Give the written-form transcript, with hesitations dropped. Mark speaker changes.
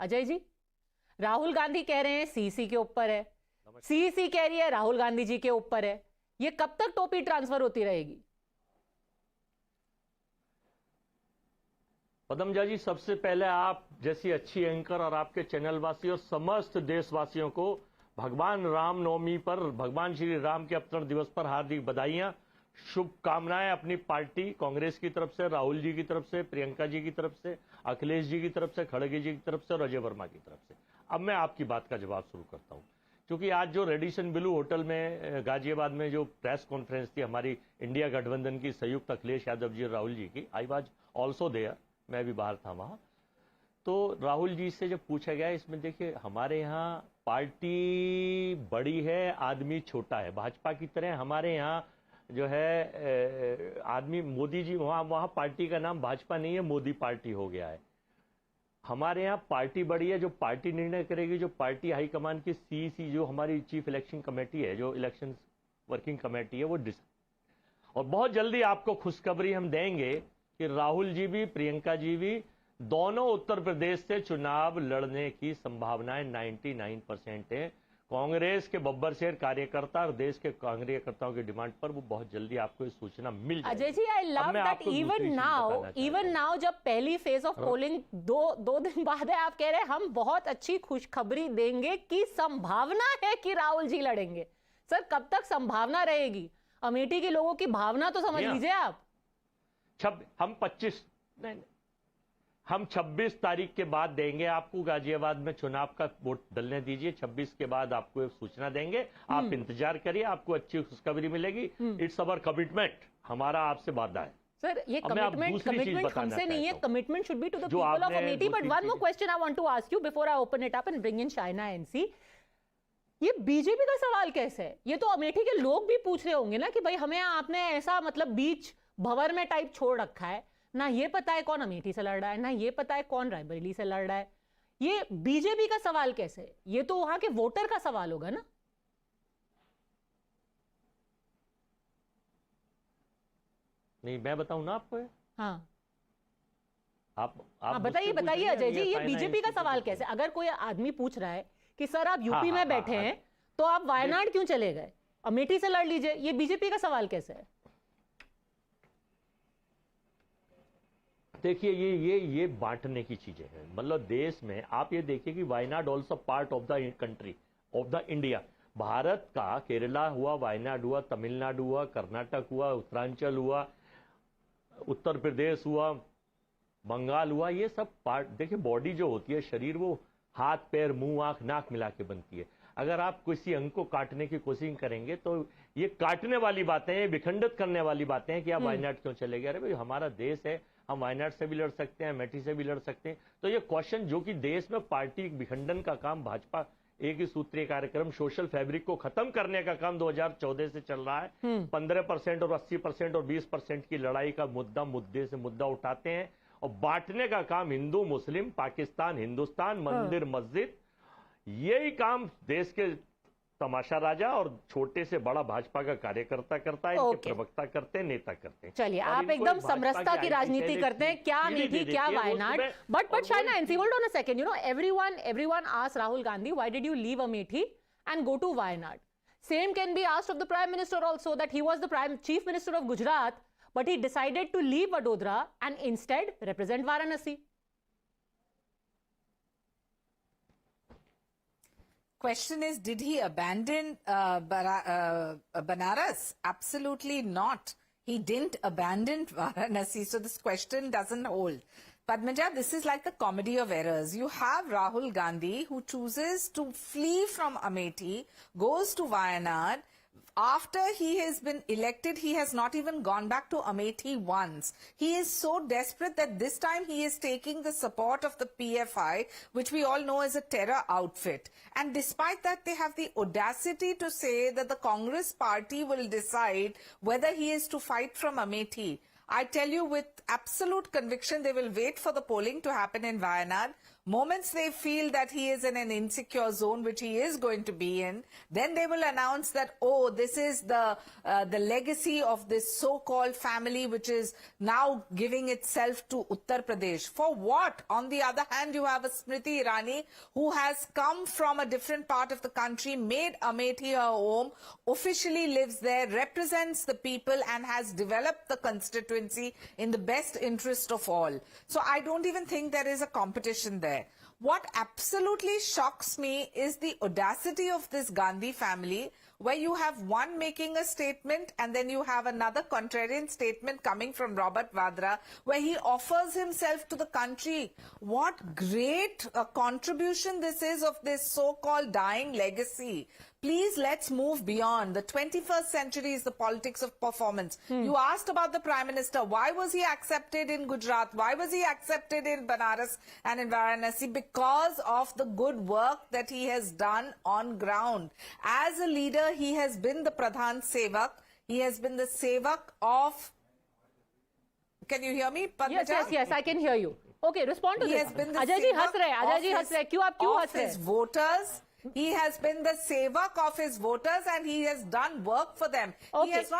Speaker 1: अजय जी, राहुल गांधी कह रहे हैं सीसी के ऊपर है, सीसी कह रही है राहुल गांधी जी के ऊपर है। ये कब तक टोपी ट्रांसफर होती रहेगी?
Speaker 2: पदमजा जी, सबसे पहले आप जैसी अच्छी एंकर और आपके चैनल वासी और समस्त देशवासियों को भगवान रामनवमी पर, भगवान श्री राम के अवतरण दिवस पर हार्दिक बधाइयां, शुभकामनाएं अपनी पार्टी कांग्रेस की तरफ से, राहुल जी की तरफ से, प्रियंका जी की तरफ से, अखिलेश जी की तरफ से, खड़गे जी की तरफ से और अजय वर्मा की तरफ से। अब मैं आपकी बात का जवाब शुरू करता हूं, क्योंकि आज जो रेडिसन ब्लू होटल में गाजियाबाद में जो प्रेस कॉन्फ्रेंस थी हमारी इंडिया गठबंधन की संयुक्त अखिलेश यादव जी और राहुल जी की, आई वाज ऑल्सो देयर, मैं भी बाहर था वहां। तो राहुल जी से जब पूछा गया, इसमें देखिए हमारे यहाँ पार्टी बड़ी है, आदमी छोटा है। भाजपा की तरह हमारे यहाँ जो है आदमी, मोदी जी, वहां पार्टी का नाम भाजपा नहीं है, मोदी पार्टी हो गया है। हमारे यहाँ पार्टी बड़ी है, जो पार्टी निर्णय करेगी, जो पार्टी हाईकमान की सीसी, जो हमारी चीफ इलेक्शन कमेटी है, जो इलेक्शन वर्किंग कमेटी है, वो और बहुत जल्दी आपको खुशखबरी हम देंगे कि राहुल जी भी, प्रियंका जी भी, दोनों उत्तर प्रदेश से चुनाव लड़ने की संभावनाएं 99% है। कांग्रेस के बब्बर शेर कार्यकर्ता और देश के कार्यकर्ताओं की डिमांड पर वो बहुत जल्दी आपको इस सूचना मिल जाएगी।
Speaker 1: Ajay ji, I love that even now जब पहली फेज ऑफ पोलिंग दो दिन बाद है, आप कह रहे हैं हम बहुत अच्छी खुशखबरी देंगे कि संभावना है कि राहुल जी लड़ेंगे। सर, कब तक संभावना रहेगी? अमेठी के लोगों की भावना तो समझ लीजिए आप।
Speaker 2: हम 26 तारीख के बाद देंगे आपको, गाजियाबाद में चुनाव का वोट डलने दीजिए, 26 के बाद आपको एक सूचना देंगे। आप इंतजार करिए, आपको अच्छी खुशखबरी मिलेगी। इट्स अवर कमिटमेंट, हमारा आपसे वादा है।
Speaker 1: सर, ये कमिटमेंट हमसे नहीं है, commitment should be to the people of Amethi. But one more question I want to ask you before I open it up and bring in Shaina NC. ये बीजेपी का सवाल कैसे है? ये तो अमेठी के लोग भी पूछ रहे होंगे ना कि भाई हमें आपने ऐसा मतलब बीच भंवर में टाइप छोड़ रखा है, ना ये पता है कौन अमेठी से लड़ रहा है, ना ये पता है कौन रायबरेली से लड़ रहा है। ये बीजेपी का सवाल कैसे है? ये तो वहां के वोटर का सवाल होगा ना।
Speaker 2: नहीं, मैं बताऊं ना आपको।
Speaker 1: हाँ,
Speaker 2: आप
Speaker 1: बताइए अजय जी, ये बीजेपी का सवाल कैसे? अगर कोई आदमी पूछ रहा है कि सर आप यूपी में बैठे हैं तो आप वायनाड क्यों चले गए, अमेठी से लड़ लीजिए, ये बीजेपी का सवाल कैसे है?
Speaker 2: देखिए, ये बांटने की चीजें हैं। मतलब देश में आप ये देखिए कि Wayanad also part of the country, of the India. Bharat का केरला हुआ, वायनाड हुआ, तमिलनाडु हुआ, कर्नाटक हुआ, उत्तरांचल हुआ, उत्तर प्रदेश हुआ, बंगाल हुआ, ये सब पार्ट। देखिए, बॉडी जो होती है, शरीर, वो हाथ, पैर, मुंह, आंख, नाक मिला के बनती है। अगर आप किसी अंग को काटने की कोशिश करेंगे तो ये काटने वाली बातें हैं, विखंडित करने वाली बातें हैं कि आप वायनाड क्यों चले गए। अरे भाई, हमारा देश है, हम वायनाड से भी लड़ सकते हैं, अमेठी से भी लड़ सकते हैं। तो ये क्वेश्चन जो कि देश में पार्टी विखंडन का काम, भाजपा एक ही सूत्रीय कार्यक्रम, सोशल फैब्रिक को खत्म करने का काम 2014 से चल रहा है। 15% और 80% और 20% की लड़ाई का मुद्दे से मुद्दा उठाते हैं और बांटने का काम हिंदू, मुस्लिम, पाकिस्तान, हिंदुस्तान, मंदिर, मस्जिद, यही काम देश के तमाशा राजा और छोटे से बड़ा भाजपा का कार्यकर्ता करता है, इनके प्रवक्ता करते हैं, नेता करते हैं।
Speaker 1: चलिए, आप एकदम समरसता की राजनीति करते हैं, क्या अमेठी, क्या Wayanad. But Shaina NC, hold on a second, you know everyone asked Rahul Gandhi, why did you leave Amethi and go to Wayanad? Same can be asked of the Prime Minister also, that he was the Chief Minister of Gujarat, but he decided to leave Vadodara and instead represent Varanasi.
Speaker 3: Question is, did he abandon Banaras? Absolutely not. He didn't abandon Varanasi, so this question doesn't hold. Padmaja, this is like a comedy of errors. You have Rahul Gandhi, who chooses to flee from Amethi, goes to Wayanad. After he has been elected, he has not even gone back to Amethi once. He is so desperate that this time he is taking the support of the PFI, which we all know is a terror outfit. And despite that, they have the audacity to say that the Congress party will decide whether he is to fight from Amethi. I tell you with absolute conviction, they will wait for the polling to happen in Wayanad. Moments they feel that he is in an insecure zone, which he is going to be in, then they will announce that, oh, this is the legacy of this so-called family, which is now giving itself to Uttar Pradesh. For what? On the other hand, you have a Smriti Irani who has come from a different part of the country, made Amethi her home, officially lives there, represents the people, and has developed the constituency in the best interest of all. So I don't even think there is a competition there. What absolutely shocks me is the audacity of this Gandhi family, where you have one making a statement and then you have another contrarian statement coming from Robert Vadra, where he offers himself to the country. What great contribution this is of this so-called dying legacy. Please, let's move beyond. The 21st century is the politics of performance. You asked about the Prime Minister. Why was he accepted in Gujarat? Why was he accepted in Banaras and in Varanasi? Because of the good work that he has done on ground. As a leader, he has been the Pradhan Sevak. He has been the Sevak of... Can you hear me, Padmaja?
Speaker 1: Yes, I can hear you. Okay, respond to
Speaker 3: He
Speaker 1: this.
Speaker 3: has been the
Speaker 1: Ajay ji
Speaker 3: sevak
Speaker 1: हंस रहे हैं. Ajay ji हंस रहे हैं. क्यों आप क्यों हंस रहे
Speaker 3: his
Speaker 1: हैं?
Speaker 3: voters. He has been the sevak of his voters and he has done work for them. He
Speaker 1: Okay.
Speaker 3: has not